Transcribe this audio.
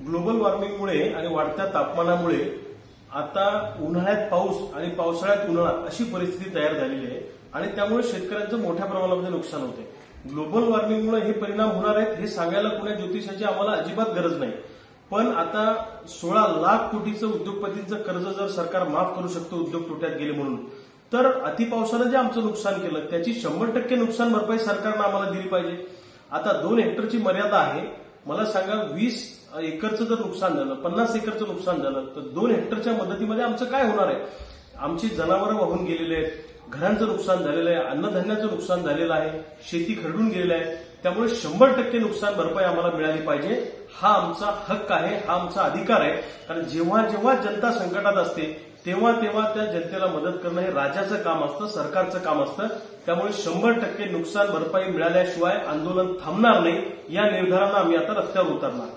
Global वॉर्मिंगमुळे आणि वाढत्या तापमानामुळे आता उन्हाळ्यात पाऊस आणि पावसाळ्यात उन्हाळा अशी परिस्थिती तयार झालेली आहे आणि त्यामुळे शेतकऱ्यांचं मोठ्या प्रमाणामध्ये नुकसान होते। ग्लोबल वॉर्मिंगमुळे हे परिणाम होणार आहेत हे सांगायला कुण्या ज्योतिषाची आम्हाला अजिबात गरज नाही, पण आता 16 लाख कोटीचं उद्योगपतींचं कर्ज जर सरकार माफ करू शकतो उद्योग तोट्यात गेले म्हणून, तर अतिपावसानं जे आमचं नुकसान केलं त्याची 100% नुकसान भरपाई सरकारनं आम्हाला दिली पाहिजे। आता 2 हेक्टरची मर्यादा आहे, मला सांगा 20 एकरचं जर नुकसान झालं, 50 एकरचं नुकसान झालं तर 2 हेक्टरच्या मदतीमध्ये आमचं काय होणार आहे? आमची जनावरं वाहून गेलेले आहेत, घरांचं नुकसान झालेलं आहे, अन्नधान्याचं नुकसान झालेलं आहे, शेती खरडून गेलेली आहे। त्यामुळे 100% नुकसान भरपाई आम्हाला मिळाली पाहिजे। हा आमचा हक्क आहे, हा आमचा अधिकार आहे, कारण जेव्हा जेव्हा जनता संकटात असते तेव्हा तेव्हा त्या जनतेला मदत करणं हे राज्याचं काम असतं, सरकारचं काम असतं। त्यामुळे 100% नुकसान भरपाई मिळाल्याशिवाय आंदोलन थांबणार नाही, या निर्धारानं आम्ही आता रस्त्यावर उतरणार।